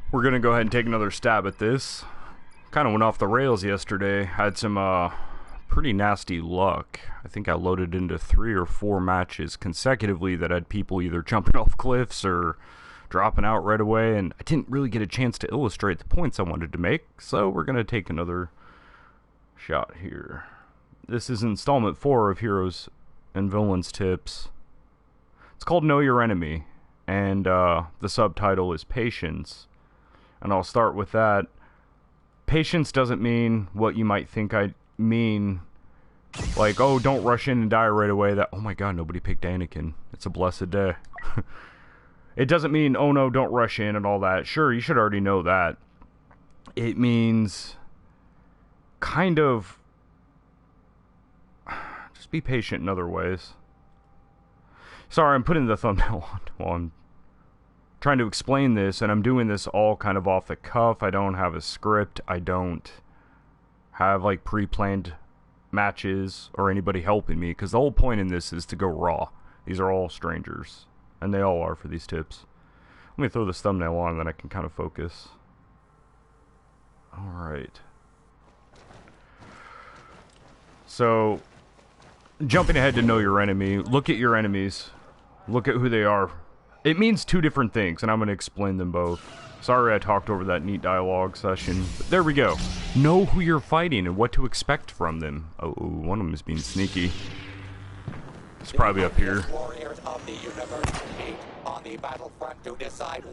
We're gonna go ahead and take another stab at this. Kind of went off the rails yesterday. Had some pretty nasty luck. I think I loaded into 3 or 4 matches consecutively that had people either jumping off cliffs or dropping out right away, and I didn't really get a chance to illustrate the points I wanted to make, so we're gonna take another shot here. This is installment 4 of Heroes and Villains Tips. It's called Know Your Enemy, and the subtitle is Patience. And I'll start with that. Patience doesn't mean what you might think I mean. Like, oh, don't rush in and die right away. That, oh my god, nobody picked Anakin. It's a blessed day. It doesn't mean, oh no, don't rush in and all that. Sure, you should already know that. It means kind of just be patient in other ways. Sorry, I'm putting the thumbnail on while I'm trying to explain this, and I'm doing this all kind of off the cuff. I don't have a script. I don't have like pre-planned matches or anybody helping me, because the whole point in this is to go raw. These are all strangers, and they all are for these tips. Let me throw this thumbnail on, then I can kind of focus. Alright. So, jumping ahead to know your enemy, look at your enemies. Look at who they are. It means 2 different things, and I'm going to explain them both. Sorry I talked over that neat dialogue session, but there we go. Know who you're fighting and what to expect from them. Oh, one of them is being sneaky. It's probably up here.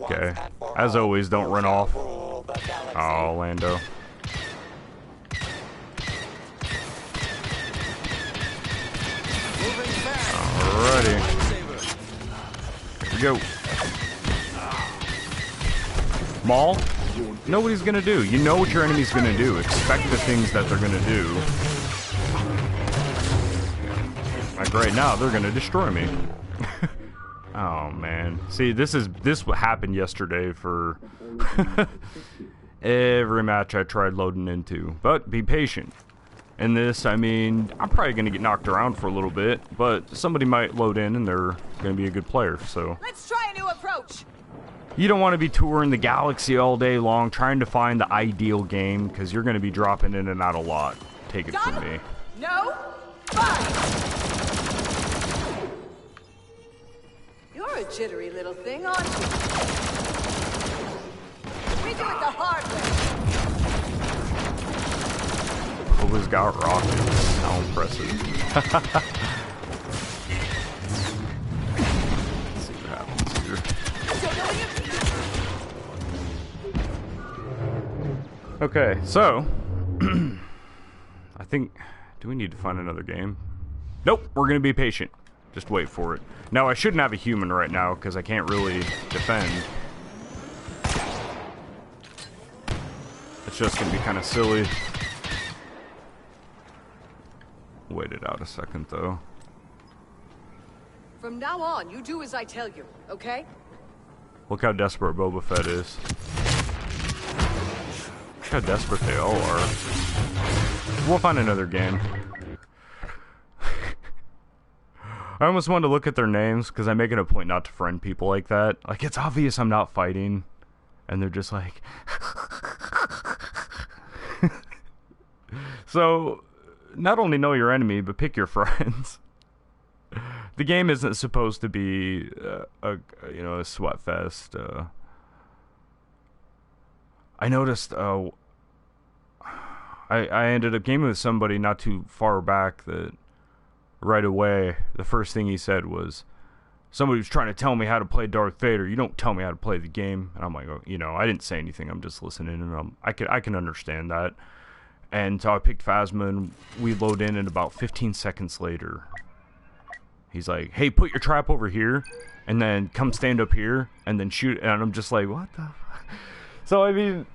Okay. As always, don't run off. Oh, Lando. Alrighty. Go. Maul? Nobody's gonna do. You know what your enemy's gonna do. Expect the things that they're gonna do. Like right now, they're gonna destroy me. Oh man. See, this happened yesterday for every match I tried loading into. But be patient. In this, I mean, I'm probably going to get knocked around for a little bit, but somebody might load in and they're going to be a good player, so. Let's try a new approach. You don't want to be touring the galaxy all day long trying to find the ideal game, because you're going to be dropping in and out a lot. Take it from me. No. Fine. You're a jittery little thing, aren't you? We do it the hard way. Who's got rockets? How impressive. Let's see what happens here. Okay, so I think, do we need to find another game? Nope, we're gonna be patient. Just wait for it. Now I shouldn't have a human right now because I can't really defend. It's just gonna be kind of silly. Wait it out a second, though. From now on, you do as I tell you, okay? Look how desperate Boba Fett is. Look how desperate they all are. We'll find another game. I almost wanted to look at their names, because I make it a point not to friend people like that. Like, it's obvious I'm not fighting, and they're just like... So... not only know your enemy, but pick your friends. The game isn't supposed to be a sweat fest. I noticed I ended up gaming with somebody not too far back that right away the first thing he said was, somebody was trying to tell me how to play Darth Vader. You don't tell me how to play the game. And I'm like, oh, I didn't say anything. I'm just listening, and I can understand that. And so I picked Phasma, and we load in, and about 15 seconds later, he's like, hey, put your trap over here, and then come stand up here, and then shoot. And I'm just like, what the fuck? So, I mean,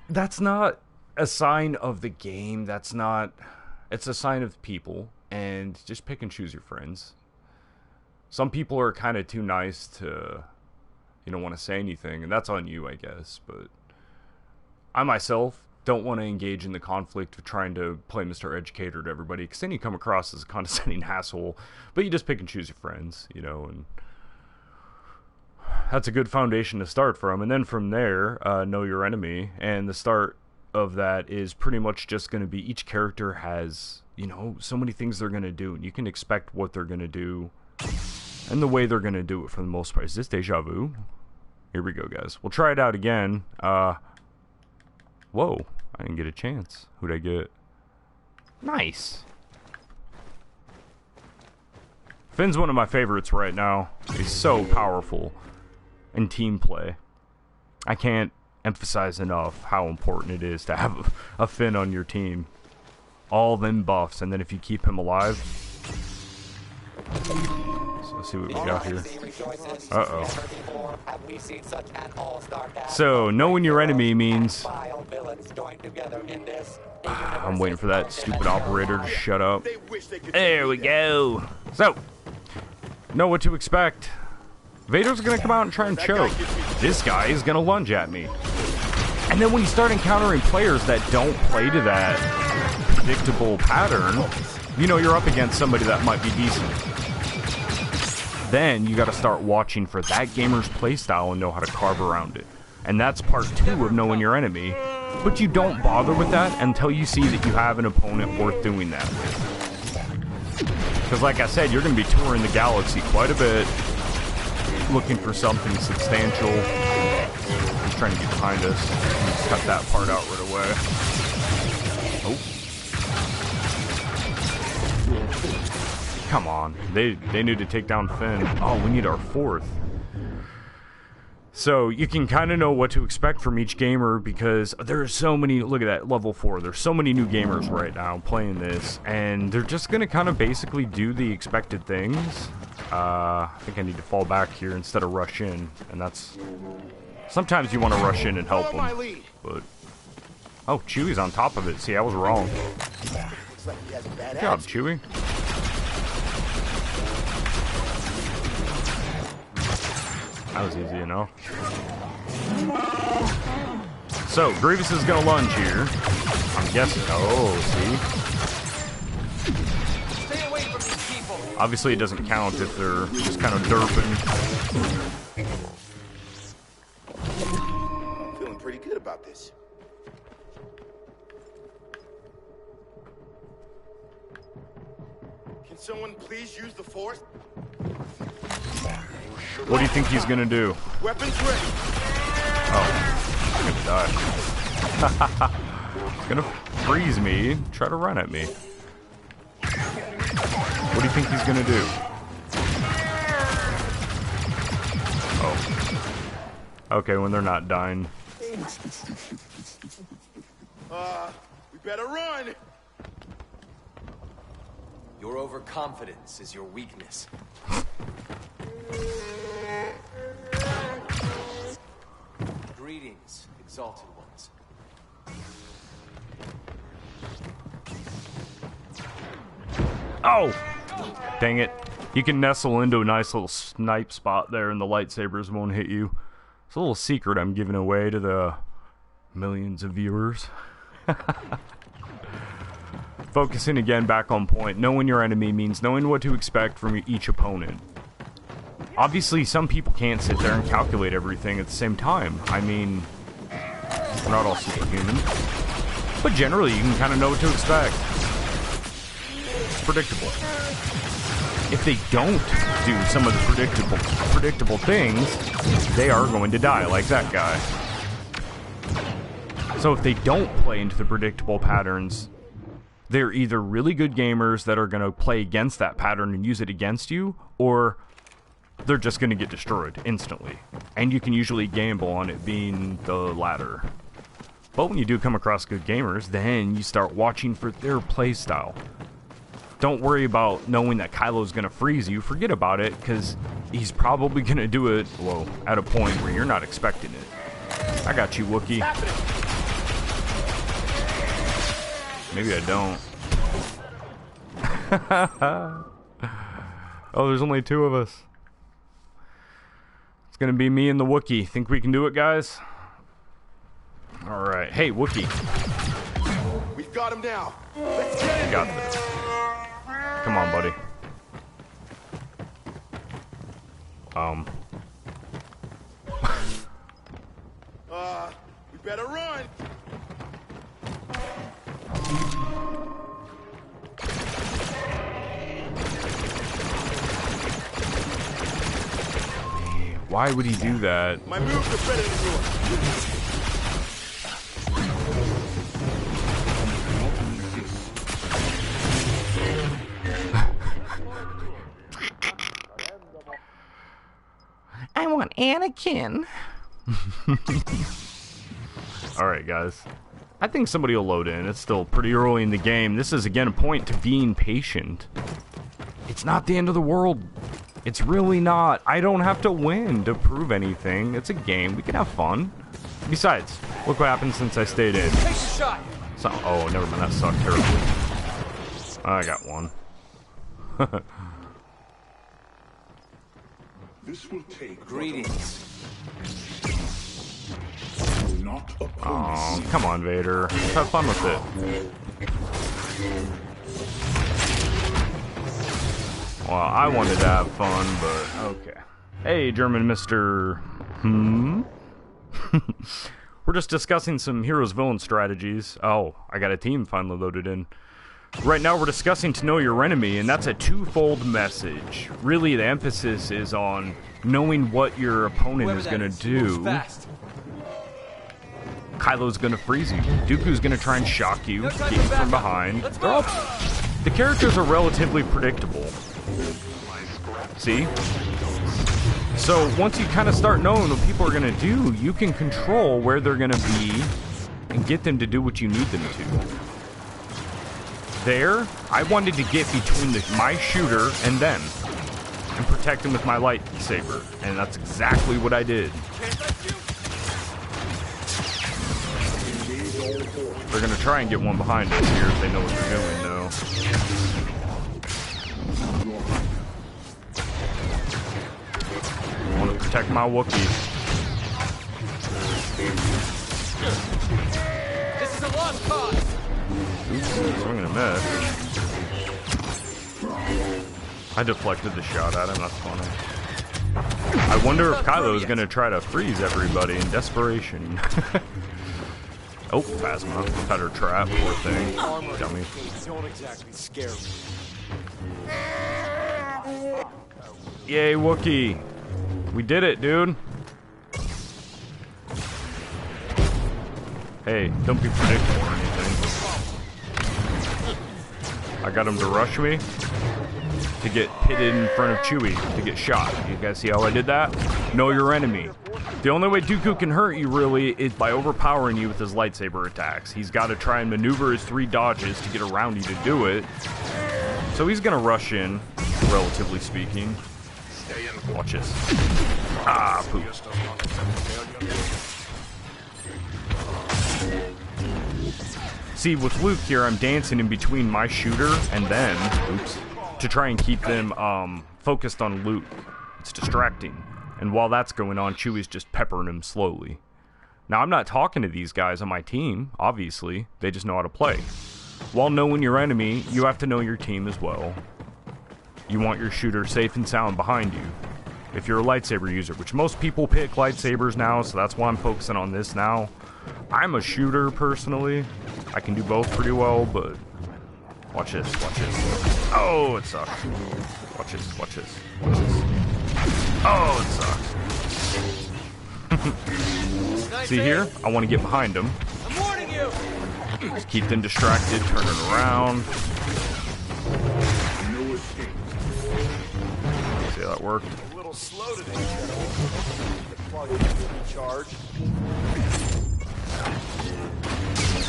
that's not a sign of the game. It's a sign of people, and just pick and choose your friends. Some people are kind of too nice to, want to say anything, and that's on you, I guess. But I myself don't want to engage in the conflict of trying to play Mr. Educator to everybody, because then you come across as a condescending asshole. But you just pick and choose your friends, and that's a good foundation to start from. And then from there, know your enemy. And the start of that is pretty much just going to be each character has, you know, so many things they're going to do. And you can expect what they're going to do and the way they're going to do it for the most part. Is this deja vu? Here we go, guys. We'll try it out again. Whoa. I didn't get a chance. Who'd I get? Nice. Finn's one of my favorites right now. He's so powerful in team play. I can't emphasize enough how important it is to have a Finn on your team. All them buffs, and then if you keep him alive. So let's see what we got here. Uh-oh. So, knowing your enemy means... I'm waiting for that stupid operator to shut up. There we go. So, know what to expect. Vader's gonna come out and try and choke. This guy is gonna lunge at me. And then when you start encountering players that don't play to that predictable pattern, you know you're up against somebody that might be decent. Then you gotta start watching for that gamer's playstyle and know how to carve around it. And that's part 2 of knowing your enemy. But you don't bother with that until you see that you have an opponent worth doing that with. Because like I said, you're going to be touring the galaxy quite a bit, looking for something substantial. He's trying to get behind us. Let's cut that part out right away. Oh. Come on. They need to take down Finn. Oh, we need our 4th. So you can kind of know what to expect from each gamer because there are so many, look at that, level 4, there's so many new gamers right now playing this, and they're just going to kind of basically do the expected things. I think I need to fall back here instead of rush in, and that's, sometimes you want to rush in and help them, but, oh, Chewie's on top of it, see, I was wrong. Good job, Chewie. That was easy enough. So, Grievous is gonna lunge here. I'm guessing. Oh, see? Stay away from these people. Obviously, it doesn't count if they're just kind of derping. I'm feeling pretty good about this. Can someone please use the Force? What do you think he's gonna do? Weapons ready. Oh, I'm gonna die. He's gonna freeze me, try to run at me. What do you think he's gonna do? Oh. Okay, when they're not dying. We better run. Your overconfidence is your weakness. Greetings, exalted ones. Oh! Dang it. You can nestle into a nice little snipe spot there and the lightsabers won't hit you. It's a little secret I'm giving away to the millions of viewers. Focusing again back on point. Knowing your enemy means knowing what to expect from each opponent. Obviously, some people can't sit there and calculate everything at the same time. I mean, we're not all superhuman. But generally, you can kind of know what to expect. It's predictable. If they don't do some of the predictable things, they are going to die, like that guy. So if they don't play into the predictable patterns, they're either really good gamers that are going to play against that pattern and use it against you, or they're just going to get destroyed instantly. And you can usually gamble on it being the latter. But when you do come across good gamers, then you start watching for their playstyle. Don't worry about knowing that Kylo's going to freeze you. Forget about it, because he's probably going to do it, whoa, at a point where you're not expecting it. I got you, Wookiee. Maybe I don't. Oh, there's only 2 of us. It's gonna be me and the Wookiee. Think we can do it, guys? Alright. Hey, Wookiee. We've got him now. Let's get You got this. Come on, buddy. We better run. Why would he do that? My moves are better than yours. I want Anakin. Alright, guys. I think somebody will load in. It's still pretty early in the game. This is, again, a point to being patient. It's not the end of the world. It's really not. I don't have to win to prove anything. It's a game. We can have fun. Besides, look what happened since I stayed in. Take a shot. So, oh, never mind. That sucked terribly. I got one. This will take Greetings. not a Oh, come on, Vader. Let's have fun with it. Well, I wanted to have fun, but okay. Hey, German Mr. We're just discussing some heroes villain strategies. Oh, I got a team finally loaded in. Right now we're discussing to know your enemy, and that's a twofold message. Really, the emphasis is on knowing what your opponent is going to do. Fast. Kylo's going to freeze you. Dooku's going to try and shock you, get you from behind. The characters are relatively predictable. See? So once you kind of start knowing what people are going to do, you can control where they're going to be and get them to do what you need them to. There, I wanted to get between my shooter and them and protect them with my lightsaber, and that's exactly what I did. They're gonna try and get one behind us here if they know what they're doing, though. I want to protect my Wookiee. This is a lost cause. Oops, swing and a miss. I deflected the shot at him, that's funny. I wonder if Kylo is gonna try to freeze everybody in desperation. Oh, Phasma. Had her trap, poor thing. Dummy. Don't exactly scare me. Yay, Wookiee. We did it, dude. Hey, don't be predictable or anything. I got him to rush me to get pitted in front of Chewie to get shot. You guys see how I did that? Know your enemy. The only way Dooku can hurt you, really, is by overpowering you with his lightsaber attacks. He's got to try and maneuver his 3 dodges to get around you to do it. So he's going to rush in, relatively speaking. Watch this. Ah, poop. See, with Luke here, I'm dancing in between my shooter and them, oops, to try and keep them focused on Luke. It's distracting. And while that's going on, Chewie's just peppering him slowly. Now, I'm not talking to these guys on my team, obviously. They just know how to play. While knowing your enemy, you have to know your team as well. You want your shooter safe and sound behind you. If you're a lightsaber user, which most people pick lightsabers now, so that's why I'm focusing on this now. I'm a shooter, personally. I can do both pretty well, but... Watch this, watch this. Oh, it sucks. Watch this, watch this, watch this. Oh, it sucks. See here? I want to get behind them. I'm warning you. Just keep them distracted, turn it around. See how that worked? A little slow today, Charge.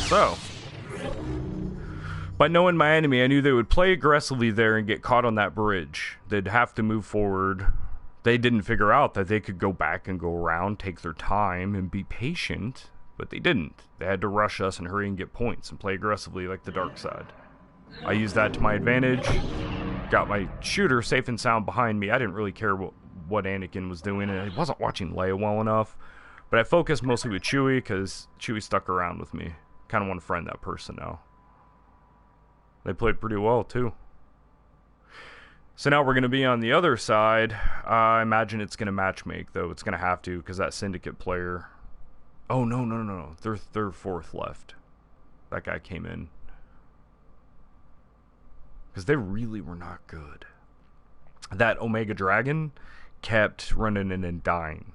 So, by knowing my enemy, I knew they would play aggressively there and get caught on that bridge. They'd have to move forward. They didn't figure out that they could go back and go around, take their time, and be patient, but they didn't. They had to rush us and hurry and get points and play aggressively like the dark side. I used that to my advantage, got my shooter safe and sound behind me. I didn't really care what Anakin was doing, and I wasn't watching Leia well enough, but I focused mostly with Chewie because Chewie stuck around with me. Kind of want to friend that person now. They played pretty well, too. So now we're going to be on the other side. I imagine it's going to matchmake, though. It's going to have to, because that Syndicate player... Oh, no. They're fourth left. That guy came in. Because they really were not good. That Omega Dragon kept running in and dying.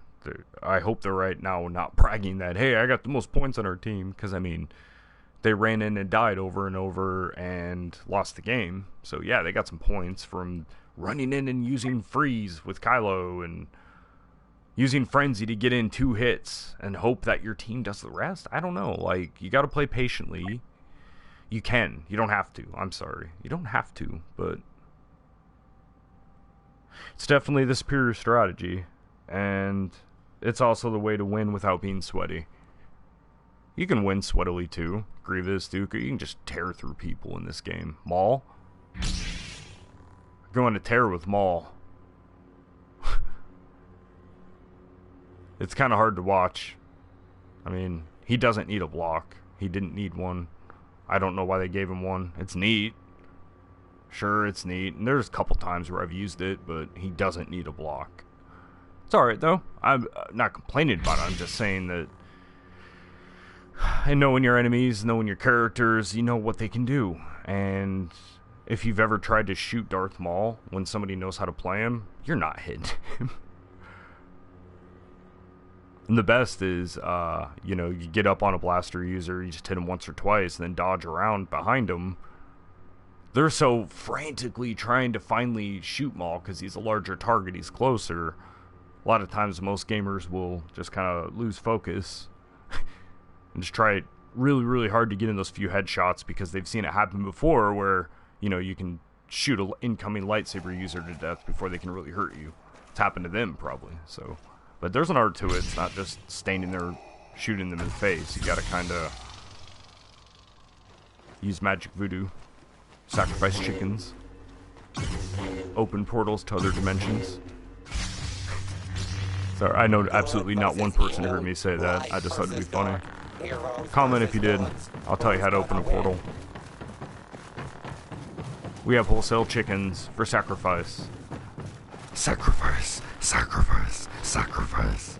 I hope they're right now not bragging that, hey, I got the most points on our team. Because, I mean, they ran in and died over and over and lost the game. So, yeah, they got some points from running in and using freeze with Kylo and using frenzy to get in 2 hits and hope that your team does the rest. I don't know. Like, you got to play patiently. You can. You don't have to. I'm sorry. You don't have to, but it's definitely the superior strategy, and it's also the way to win without being sweaty. You can win sweatily too. Grievous, Duke, you can just tear through people in this game. Maul? Going to tear with Maul. It's kind of hard to watch. I mean, he doesn't need a block. He didn't need one. I don't know why they gave him one. It's neat. Sure, it's neat. And there's a couple times where I've used it, but he doesn't need a block. It's alright, though. I'm not complaining about it. I'm just saying that, and knowing your enemies, knowing your characters, you know what they can do. And if you've ever tried to shoot Darth Maul when somebody knows how to play him, you're not hitting him. And the best is, you get up on a blaster user, you just hit him once or twice, and then dodge around behind him. They're so frantically trying to finally shoot Maul because he's a larger target, he's closer. A lot of times most gamers will just kind of lose focus and just try really, really hard to get in those few headshots because they've seen it happen before where, you can shoot an incoming lightsaber user to death before they can really hurt you. It's happened to them, probably, so... But there's an art to it. It's not just standing there shooting them in the face. You gotta kind of use magic voodoo, sacrifice chickens, open portals to other dimensions. Sorry, I know absolutely not one person heard me say that. I just thought it'd be funny. Comment if you did. I'll tell you how to open a portal. We have wholesale chickens for sacrifice. Sacrifice, sacrifice, sacrifice.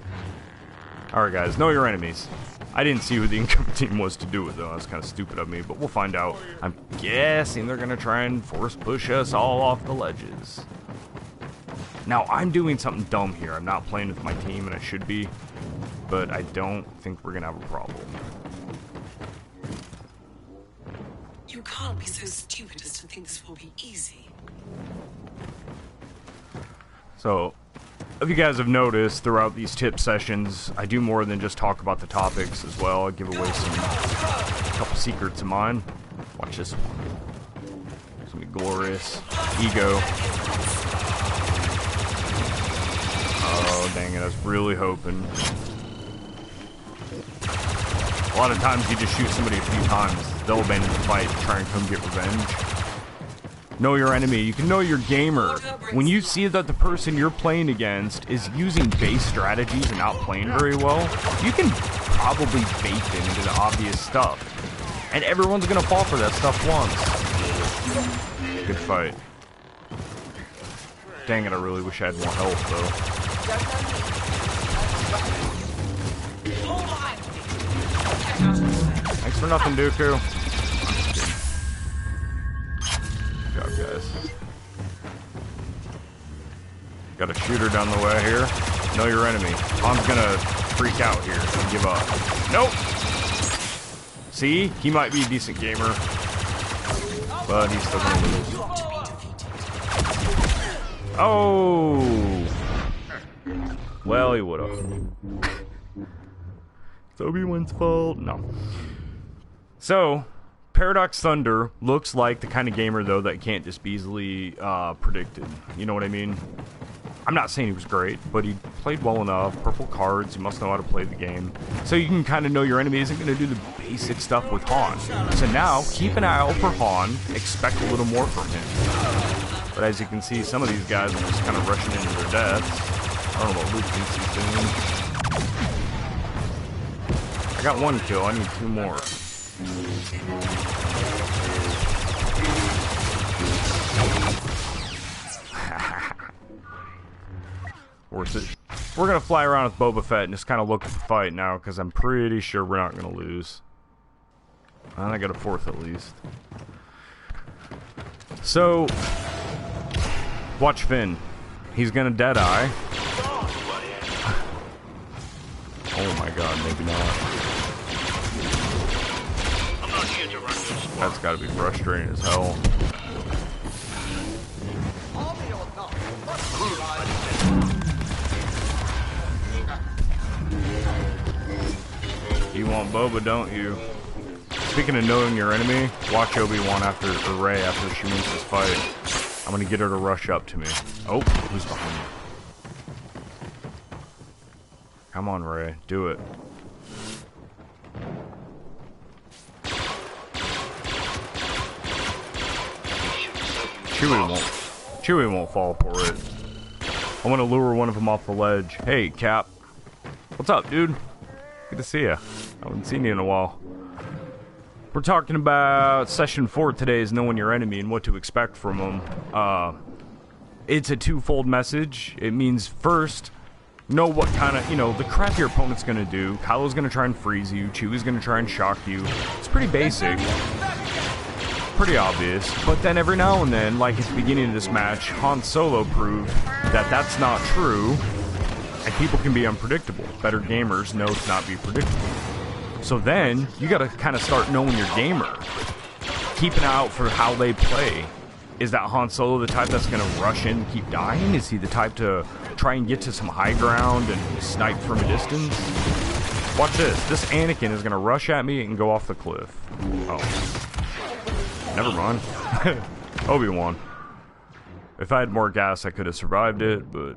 Alright guys, know your enemies. I didn't see who the incoming team was to do it though. That's kind of stupid of me, but we'll find out. I'm guessing they're going to try and force push us all off the ledges. Now, I'm doing something dumb here. I'm not playing with my team, and I should be. But I don't think we're going to have a problem. You can't be so stupid as to think this will be easy. So, if you guys have noticed, throughout these tip sessions, I do more than just talk about the topics as well. I give away a couple secrets of mine. Watch this one. It's going to be glorious. Ego. Oh, dang it. I was really hoping. A lot of times you just shoot somebody a few times. They'll abandon the fight and try and come get revenge. Know your enemy. You can know your gamer. When you see that the person you're playing against is using base strategies and not playing very well, you can probably bait them into the obvious stuff. And everyone's going to fall for that stuff once. Good fight. Dang it, I really wish I had more health, though. Thanks for nothing, Dooku. Good job, guys. Got a shooter down the way here. Know your enemy. Han's gonna freak out here and give up. Nope! See? He might be a decent gamer, but he's still gonna lose. Oh! Well, he would've. It's Obi-Wan's fault. No. So, Paradox Thunder looks like the kind of gamer, though, that can't just be easily predicted. You know what I mean? I'm not saying he was great, but he played well enough. Purple cards, he must know how to play the game. So you can kind of know your enemy isn't going to do the basic stuff with Han. So now, keep an eye out for Han. Expect a little more from him. But as you can see, some of these guys are just kind of rushing into their deaths. I don't know what Luke thinks he's doing. I got 1 kill, I need 2 more. Worth it. we're gonna fly around with Boba Fett and just kind of look at the fight now, because I'm pretty sure we're not gonna lose. And I got a fourth at least. So, watch Finn. He's gonna Deadeye. Oh my god, maybe not. That's gotta be frustrating as hell. You want Boba, don't you? Speaking of knowing your enemy, watch Obi-Wan after, or Rey after she wins this fight. I'm gonna get her to rush up to me. Oh, who's behind me? Come on, Rey, do it. Chewie won't fall for it. I want to lure one of them off the ledge. Hey, Cap. What's up, dude? Good to see you. I haven't seen you in a while. We're talking about session 4 today is knowing your enemy and what to expect from them. It's a twofold message. It means first, know what kind of, the crap your opponent's going to do. Kylo's going to try and freeze you. Chewie's going to try and shock you. It's pretty basic. Pretty obvious. But then every now and then, like at the beginning of this match, Han Solo proved that that's not true. And people can be unpredictable. Better gamers know to not be predictable. So then, you gotta kind of start knowing your gamer. Keep an eye out for how they play. Is that Han Solo the type that's gonna rush in and keep dying? Is he the type to try and get to some high ground and snipe from a distance? Watch this. This Anakin is gonna rush at me and go off the cliff. Oh. Never mind. Obi-Wan. If I had more gas, I could have survived it, but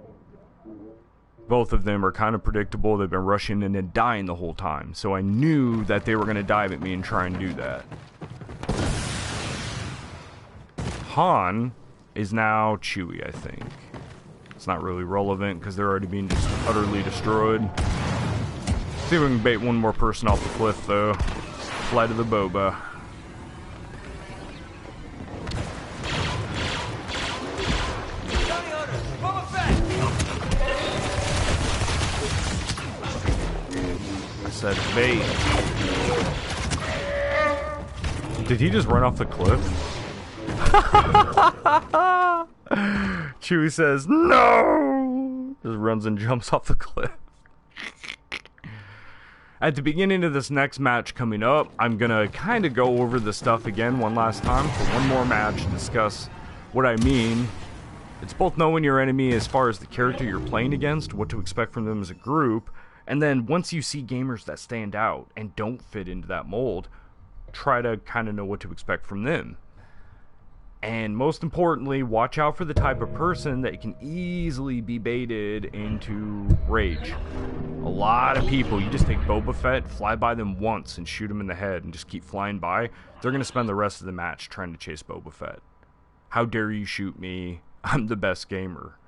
both of them are kind of predictable. They've been rushing and then dying the whole time. So I knew that they were going to dive at me and try and do that. Han is now Chewie, I think. It's not really relevant because they're already being just utterly destroyed. See if we can bait one more person off the cliff, though. Flight of the Boba. Said bait. Did he just run off the cliff? Chewie says no. Just runs and jumps off the cliff. At the beginning of this next match coming up, I'm gonna kind of go over the stuff again one last time for one more match and discuss what I mean. It's both knowing your enemy as far as the character you're playing against, what to expect from them as a group. And then once you see gamers that stand out and don't fit into that mold, try to kind of know what to expect from them. And most importantly, watch out for the type of person that can easily be baited into rage. A lot of people, you just take Boba Fett, fly by them once and shoot them in the head and just keep flying by. They're going to spend the rest of the match trying to chase Boba Fett. How dare you shoot me? I'm the best gamer.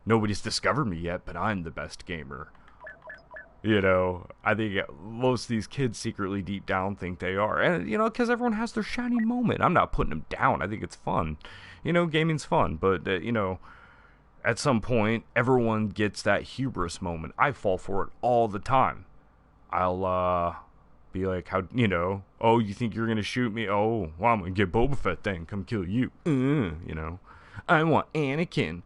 Nobody's discovered me yet, but I'm the best gamer. I think most of these kids secretly deep down think they are. And, because everyone has their shining moment. I'm not putting them down. I think it's fun. Gaming's fun. But, at some point, everyone gets that hubris moment. I fall for it all the time. I'll, be like, oh, you think you're going to shoot me? Oh, well, I'm going to get Boba Fett then. Come kill you. I want Anakin.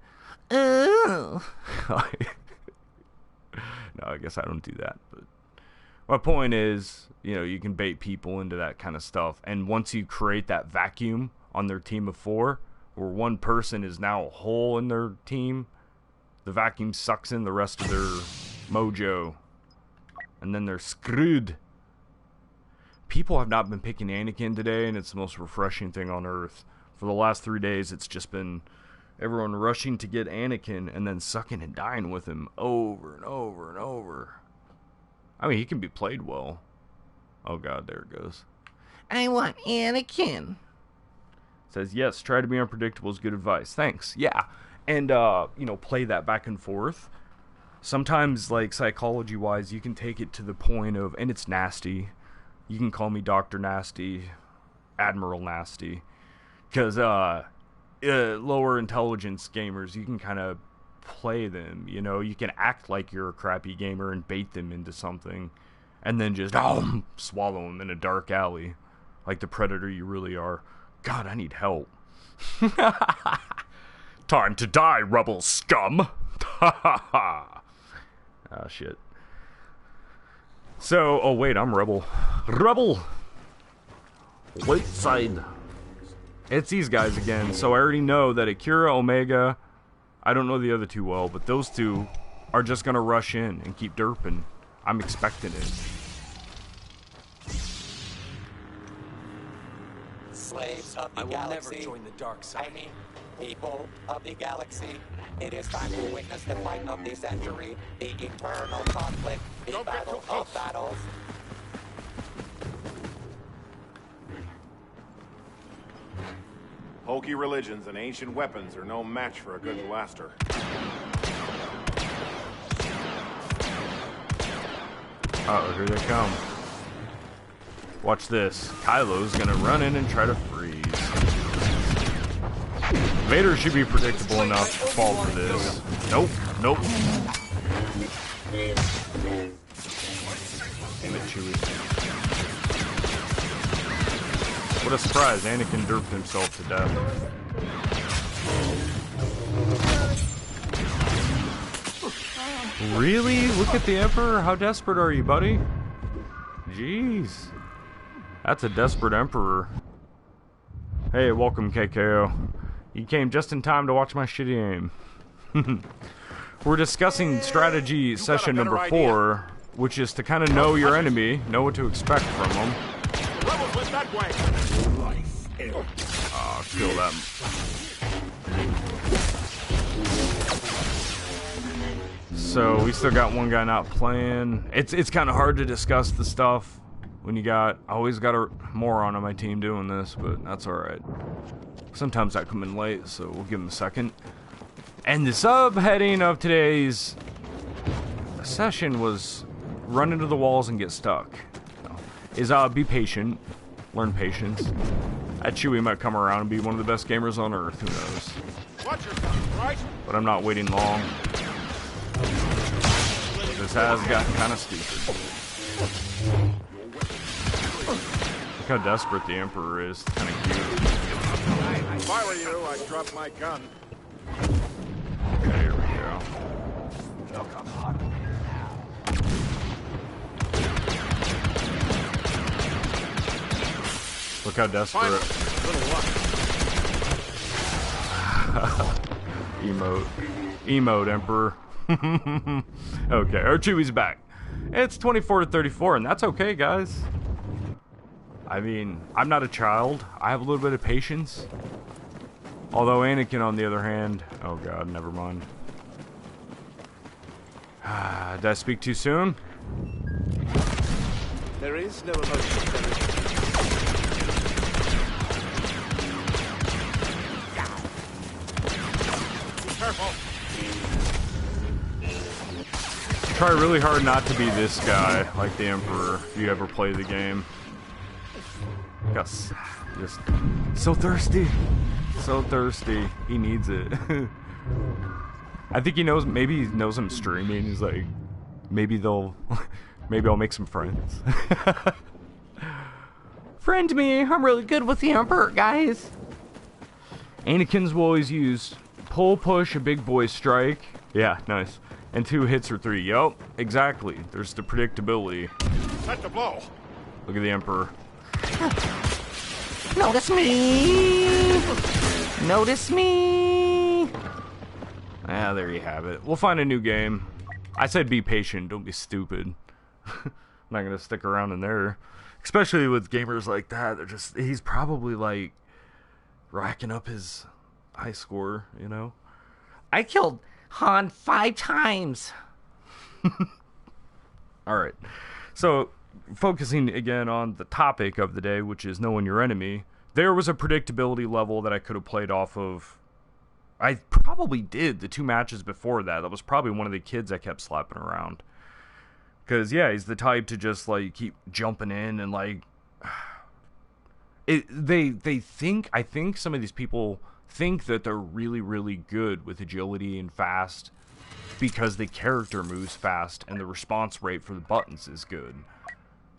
No, I guess I don't do that. But my point is, you can bait people into that kind of stuff. And once you create that vacuum on their team of 4, where one person is now a hole in their team, the vacuum sucks in the rest of their mojo. And then they're screwed. People have not been picking Anakin today, and it's the most refreshing thing on earth. For the last 3 days, it's just been everyone rushing to get Anakin and then sucking and dying with him over and over and over. I mean, he can be played well. Oh god, there it goes. I want Anakin. Says, yes, try to be unpredictable is good advice. Thanks. Yeah. And, play that back and forth. Sometimes, like, psychology-wise, you can take it to the point of, and it's nasty. You can call me Dr. Nasty, Admiral Nasty. Because, lower intelligence gamers, you can kind of play them, you know? You can act like you're a crappy gamer and bait them into something, and then just swallow them in a dark alley, like the predator you really are. God, I need help. Time to die, rebel scum! Ah, shit. So, oh wait, I'm rebel. Rebel! Light side. It's these guys again, so I already know that Akira, Omega, I don't know the other two well, but those two are just gonna rush in and keep derping. I'm expecting it. Slaves of the I will galaxy. never join the dark side. I mean, people of the galaxy. It is time to witness the fight of the century, the eternal conflict, the battle of battles. Hokey religions and ancient weapons are no match for a good blaster. Uh-oh, here they come. Watch this. Kylo's gonna run in and try to freeze. Vader should be predictable enough to fall for this. Nope, nope. Damn it, Chewie. What a surprise, Anakin derped himself to death. Really? Look at the Emperor? How desperate are you, buddy? Jeez. That's a desperate Emperor. Hey, welcome, KKO. You came just in time to watch my shitty aim. We're discussing strategy session number 4, which is to kind of know your enemy, know what to expect from them. Rebels went that way. Kill them. So we still got one guy not playing. It's kind of hard to discuss the stuff when you got always got a moron on my team doing this, but that's all right. Sometimes I come in late, so we'll give him a second. And the subheading of today's session was run into the walls and get stuck. Is be patient, learn patience. That Chewie might come around and be one of the best gamers on Earth, who knows. Watch yourself, right? But I'm not waiting long. This has gotten kind of stupid. Look how desperate the Emperor is. It's kind of cute. If I were you, I'd drop my gun. Okay, here we go. Look how desperate. Emote. Emote, Emperor. Okay, our Chewie's back. It's 24-34, and that's okay, guys. I mean, I'm not a child. I have a little bit of patience. Although Anakin, on the other hand... Oh god, never mind. Did I speak too soon? There is no emotion. Careful. Try really hard not to be this guy, like the Emperor, if you ever play the game. Gus, just so thirsty. So thirsty. He needs it. I think he knows, maybe he knows I'm streaming. He's like, maybe I'll make some friends. Friend me, I'm really good with the Emperor, guys. Anakin's will always use pull, push, a big boy strike. Yeah, nice. And 2 hits or 3. Yup, exactly. There's the predictability. Set the blow. Look at the Emperor. Notice me! Notice me! Ah, there you have it. We'll find a new game. I said be patient, don't be stupid. I'm not gonna stick around in there. Especially with gamers like that. He's probably like racking up his high score, you know? I killed Han 5 times. Alright. So, focusing again on the topic of the day, which is knowing your enemy, there was a predictability level that I could have played off of. I probably did the 2 matches before that. That was probably one of the kids I kept slapping around. Because, yeah, he's the type to just, like, keep jumping in and, like... I think some of these people think that they're really, really good with agility and fast because the character moves fast and the response rate for the buttons is good.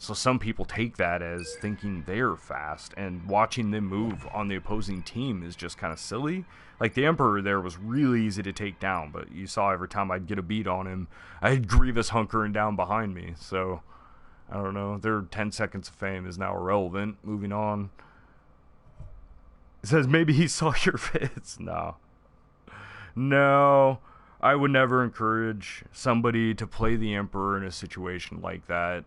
So some people take that as thinking they're fast, and watching them move on the opposing team is just kind of silly. Like, the Emperor there was really easy to take down, but you saw every time I'd get a beat on him, I had Grievous hunkering down behind me. So, I don't know. Their 10 seconds of fame is now irrelevant. Moving on. It says, maybe he saw your vids. No. No. I would never encourage somebody to play the Emperor in a situation like that.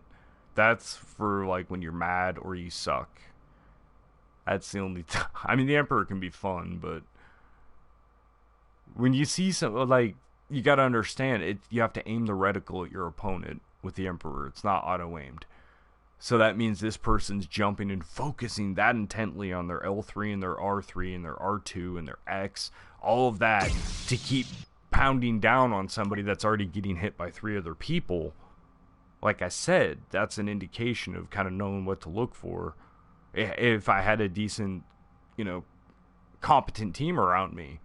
That's for, like, when you're mad or you suck. That's the only time. I mean, the Emperor can be fun, but when you see something, like, you gotta understand, you have to aim the reticle at your opponent with the Emperor. It's not auto-aimed. So that means this person's jumping and focusing that intently on their L3 and their R3 and their R2 and their X, all of that, to keep pounding down on somebody that's already getting hit by 3 other people. Like I said, that's an indication of kind of knowing what to look for. If I had a decent, competent team around me,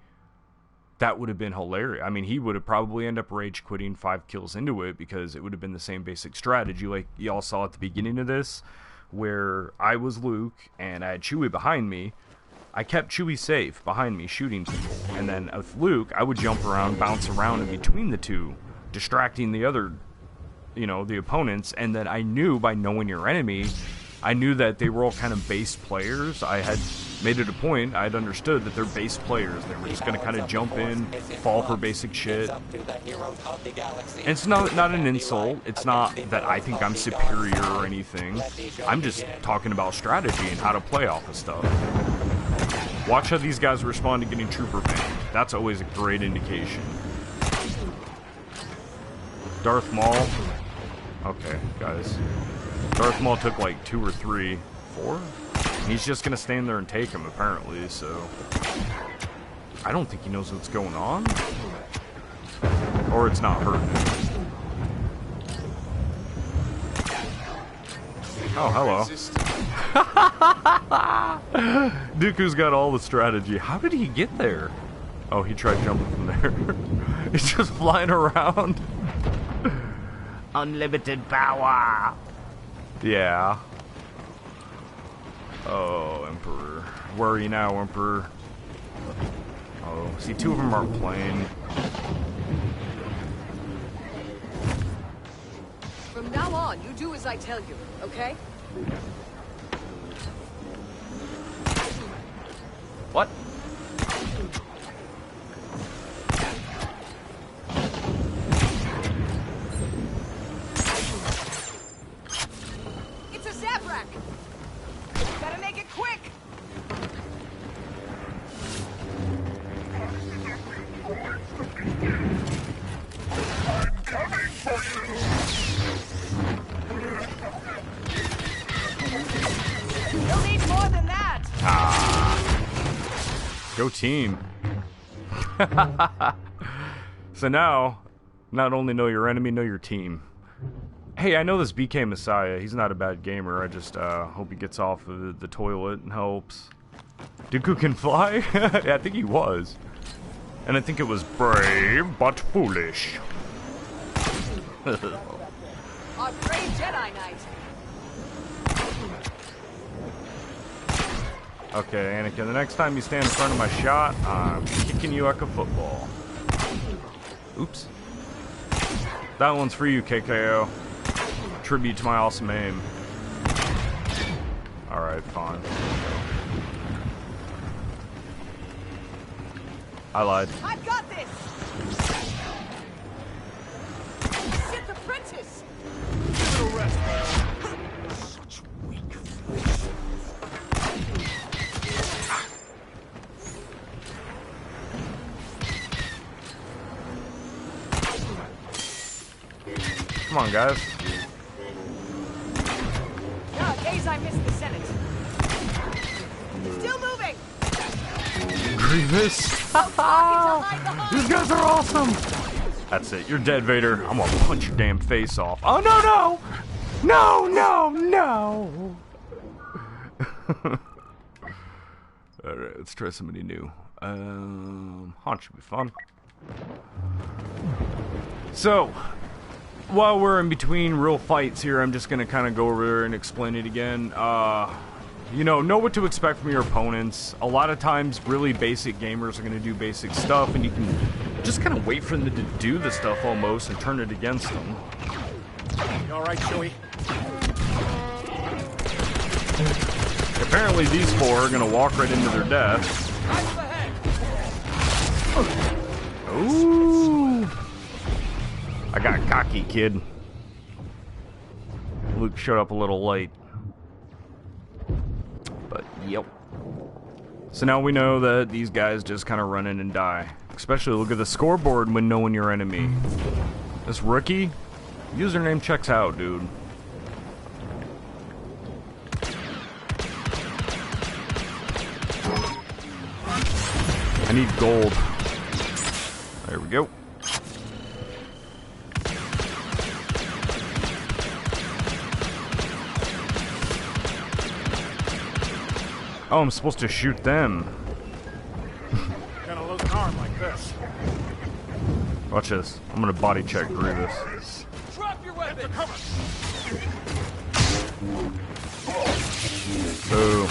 that would have been hilarious. I mean, he would have probably ended up rage quitting 5 kills into it, because it would have been the same basic strategy like y'all saw at the beginning of this, where I was Luke and I had Chewie behind me. I kept Chewie safe behind me shooting people, and then with Luke, I would jump around, bounce around in between the two, distracting the other, the opponents. And then I knew, by knowing your enemy, I knew that they were all kind of base players. I had made it a point, I'd understood that they're base players. They were just going to kind of jump in, fall for basic shit. And it's not an insult. It's not that I think I'm superior or anything. I'm just talking about strategy and how to play off of stuff. Watch how these guys respond to getting trooper banned. That's always a great indication. Darth Maul. Okay, guys. Darth Maul took like 2 or 3, 4? He's just gonna stand there and take him, apparently, so I don't think he knows what's going on. Or it's not hurting him. Oh, hello. Dooku's got all the strategy. How did he get there? Oh, he tried jumping from there. He's just flying around. Unlimited power. Yeah. Oh, Emperor. Where are you now, Emperor? Oh, see, 2 of them aren't playing. From now on, you do as I tell you, okay? What? It's a Zabrak! Gotta make it quick! You'll need more than that! Go team. So now, not only know your enemy, know your team. Hey, I know this BK Messiah. He's not a bad gamer. I just hope he gets off of the toilet and helps. Dooku can fly? Yeah, I think he was. And I think it was brave but foolish. Our brave Jedi Knight! Okay, Anakin, the next time you stand in front of my shot, I'm kicking you like a football. Oops. That one's for you, KKO. Tribute to my awesome aim. Alright, fine. I lied. I've got this! Sith Apprentice! Such weak flesh. Come on, guys. There are days I miss the Senate. Still moving! Grievous! These guys are awesome! That's it. You're dead, Vader. I'm gonna punch your damn face off. Oh, no, no! No, no, no! Alright, let's try somebody new. Haunt should be fun. So, while we're in between real fights here, I'm just gonna kind of go over and explain it again. You know what to expect from your opponents. A lot of times, really basic gamers are gonna do basic stuff, and you can just kind of wait for them to do the stuff almost and turn it against them. You all right, Chewie? Apparently, these four are gonna walk right into their death. Ooh! I got cocky, kid. Luke showed up a little late. But, yep. So now we know that these guys just kind of run in and die. Especially look at the scoreboard when knowing your enemy. This rookie, username checks out, dude. I need gold. There we go. Oh, I'm supposed to shoot them. Gonna lose an arm like this. Watch this. I'm gonna body check Grievous. Drop your weapon! Boo.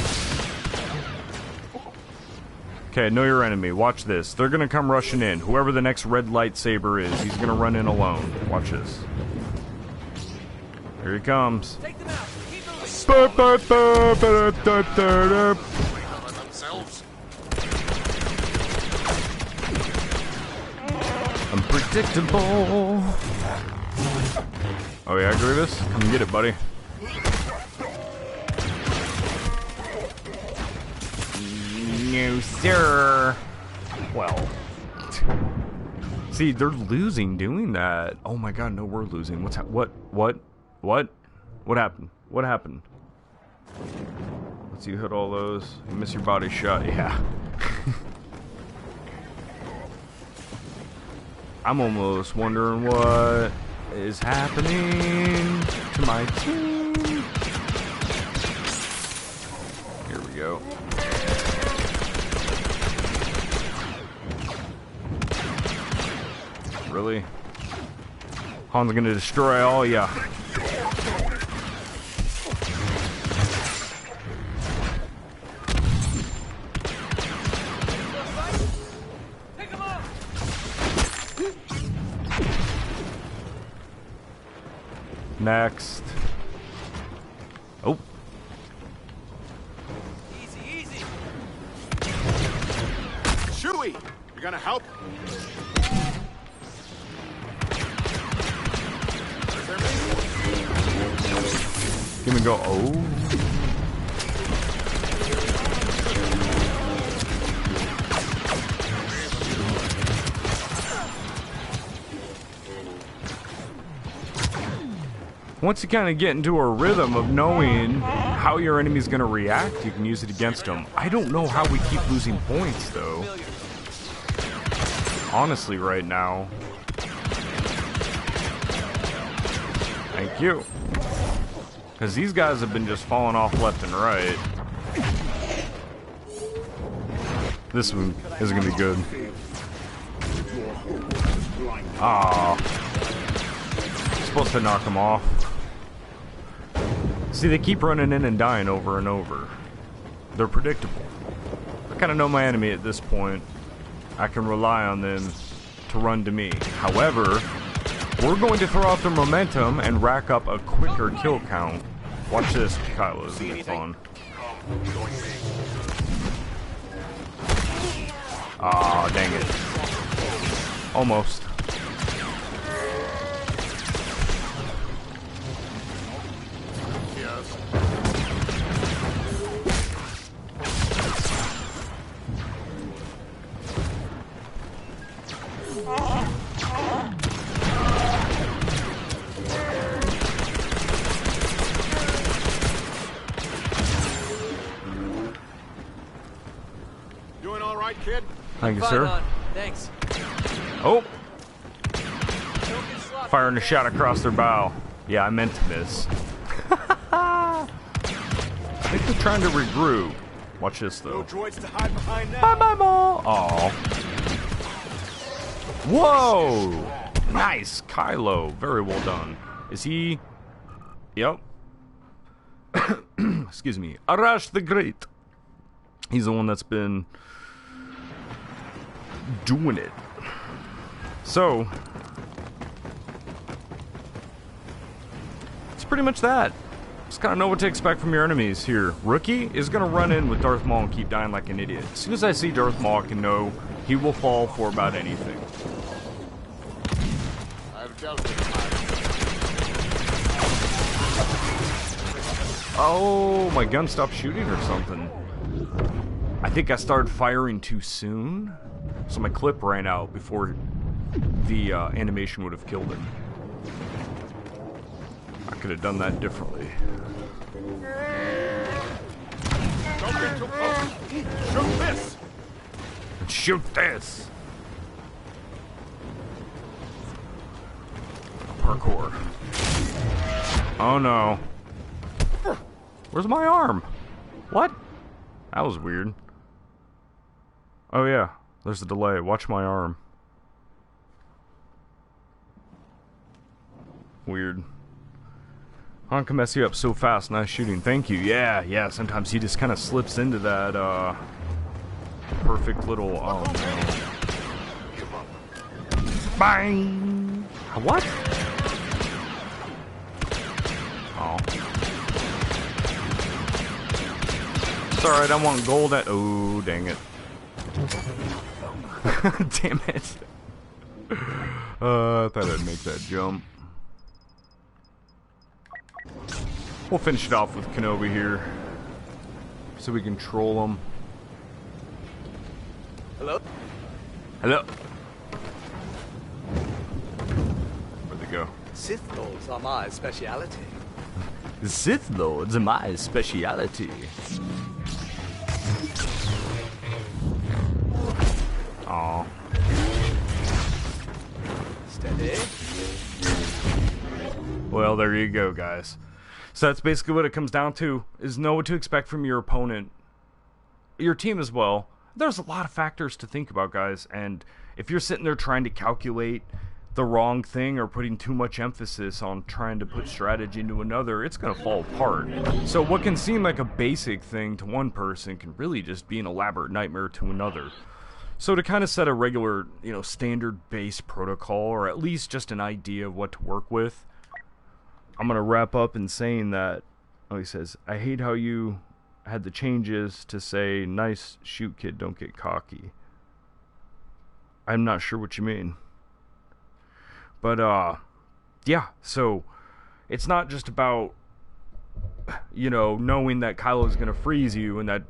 Okay, know your enemy. Watch this. They're gonna come rushing in. Whoever the next red lightsaber is, he's gonna run in alone. Watch this. Here he comes. Take them out! Keep moving! Unpredictable. Oh yeah, Grievous? Come get it, buddy. No, sir. Well. See, they're losing doing that. Oh my god, no, we're losing. What happened? What happened? Let's see, you hit all those. You miss your body shot. Yeah. I'm almost wondering what is happening to my team. Here we go. Really? Han's gonna destroy all ya. Pick him up! Next. Oh. Easy, easy! Chewie, you gonna help? Give me go. Oh. Once you kind of get into a rhythm of knowing how your enemy's going to react, you can use it against them. I don't know how we keep losing points, though. Honestly, right now. Thank you. Because these guys have been just falling off left and right. This one is going to be good. Ah, supposed to knock them off. See, they keep running in and dying over and over. They're predictable. I kind of know my enemy at this point. I can rely on them to run to me. However, we're going to throw out their momentum and rack up a quicker kill count. Watch this, Kylo. This is fun. Ah, dang it. Almost. Doing all right, kid? Thank you, sir. Thanks. Oh! Firing a shot across their bow. Yeah, I meant to miss. I think they're trying to regroup. Watch this, No though. droids to hide behind now. Bye-bye, Maul. Aw. Whoa! Nice, Kylo. Very well done. Is he... Yep. Excuse me. Arash the Great. He's the one that's been doing it. So, it's pretty much that. Just kind of know what to expect from your enemies here. Rookie is going to run in with Darth Maul and keep dying like an idiot. As soon as I see Darth Maul, I can know he will fall for about anything. I've dealt with my... Oh, my gun stopped shooting or something. I think I started firing too soon, so my clip ran out before the animation would have killed him. I could have done that differently. Don't get too close. Shoot this. And shoot this! Parkour. Oh no. Where's my arm? What? That was weird. Oh yeah, there's a delay. Watch my arm. Weird. Han can mess you up so fast. Nice shooting. Thank you. Yeah. Sometimes he just kind of slips into that, perfect little, oh no. Bang! What? Oh. It's alright, I want gold at, oh, dang it. Damn it. I thought I'd make that jump. We'll finish it off with Kenobi here, so we can troll him. Hello? Hello. Where'd they go? Sith Lords are my speciality. The Sith Lords are my speciality. Aw. Steady. Well, there you go, guys. So that's basically what it comes down to, is know what to expect from your opponent. Your team as well. There's a lot of factors to think about, guys, and if you're sitting there trying to calculate the wrong thing or putting too much emphasis on trying to put strategy into another, it's going to fall apart. So what can seem like a basic thing to one person can really just be an elaborate nightmare to another. So to kind of set a regular, standard base protocol, or at least just an idea of what to work with, I'm going to wrap up in saying that, he says, I hate how you had the changes to say, nice shoot kid, don't get cocky. I'm not sure what you mean. But, yeah, so it's not just about, knowing that Kylo's going to freeze you and that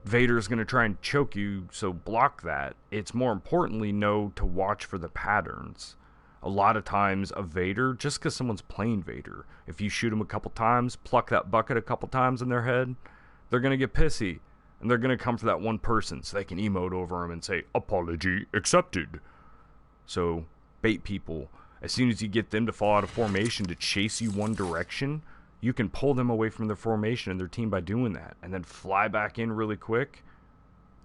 Vader's going to try and choke you, so block that. It's more importantly know to watch for the patterns. A lot of times a Vader, just because someone's playing Vader, if you shoot him a couple times, pluck that bucket a couple times in their head, they're going to get pissy. And they're going to come for that one person so they can emote over him and say, apology accepted. So, bait people. As soon as you get them to fall out of formation to chase you one direction, you can pull them away from their formation and their team by doing that. And then fly back in really quick.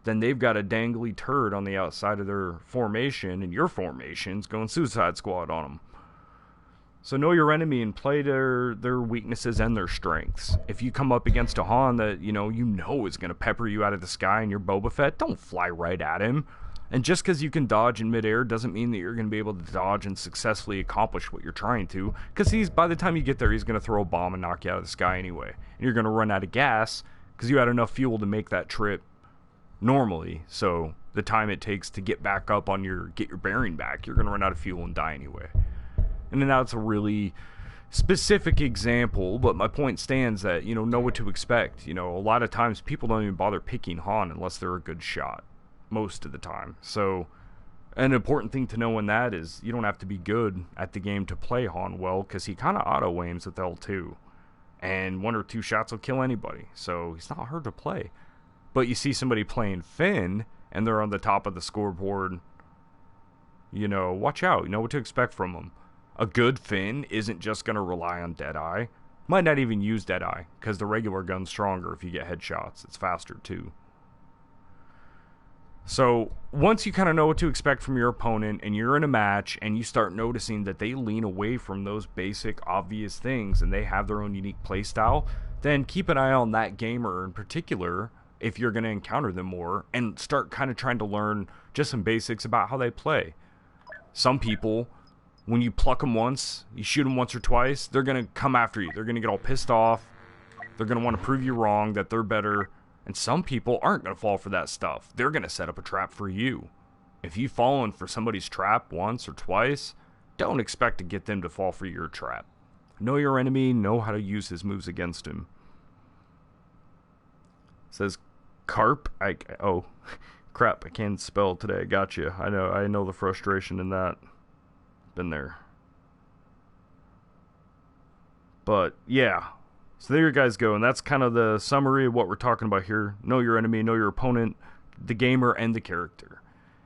Then they've got a dangly turd on the outside of their formation, and your formation's going Suicide Squad on them. So know your enemy and play their weaknesses and their strengths. If you come up against a Han that you know is going to pepper you out of the sky and you're Boba Fett, don't fly right at him. And just because you can dodge in midair doesn't mean that you're going to be able to dodge and successfully accomplish what you're trying to. Because by the time you get there, he's going to throw a bomb and knock you out of the sky anyway. And you're going to run out of gas because you had enough fuel to make that trip normally. So the time it takes to get back up on get your bearing back, you're going to run out of fuel and die anyway. And then that's a really specific example, but my point stands that, know what to expect. A lot of times people don't even bother picking Han unless they're a good shot. Most of the time. So an important thing to know in that is you don't have to be good at the game to play Han well, because he kind of auto-aims with L2. And 1 or 2 shots will kill anybody. So he's not hard to play. But you see somebody playing Finn, and they're on the top of the scoreboard, watch out. You know what to expect from them. A good Finn isn't just going to rely on Deadeye. Might not even use Deadeye, because the regular gun's stronger if you get headshots. It's faster, too. So, once you kind of know what to expect from your opponent, and you're in a match, and you start noticing that they lean away from those basic, obvious things, and they have their own unique playstyle, then keep an eye on that gamer in particular, if you're going to encounter them more, and start kind of trying to learn just some basics about how they play. Some people, when you pluck them once, you shoot them once or twice, they're going to come after you. They're going to get all pissed off. They're going to want to prove you wrong, that they're better. And some people aren't going to fall for that stuff. They're going to set up a trap for you. If you've fallen for somebody's trap once or twice, don't expect to get them to fall for your trap. Know your enemy, know how to use his moves against him. It says carp. Oh, crap, I can't spell today. I got you. I know the frustration in that. Been there. But, yeah. So there you guys go, and that's kind of the summary of what we're talking about here. Know your enemy, know your opponent, the gamer, and the character.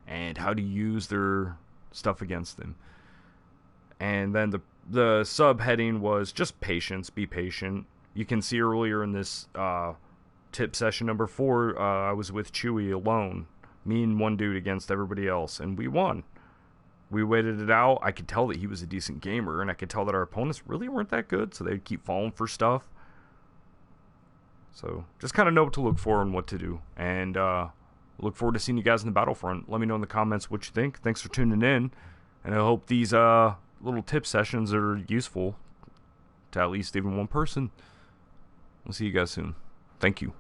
And how to use their stuff against them. And then the subheading was just patience, be patient. You can see earlier in this tip session number 4, I was with Chewy alone. Me and one dude against everybody else, and we won. We waited it out. I could tell that he was a decent gamer, and I could tell that our opponents really weren't that good, so they'd keep falling for stuff. So, just kind of know what to look for and what to do. And look forward to seeing you guys in the battlefront. Let me know in the comments what you think. Thanks for tuning in. And I hope these little tip sessions are useful to at least even one person. We'll see you guys soon. Thank you.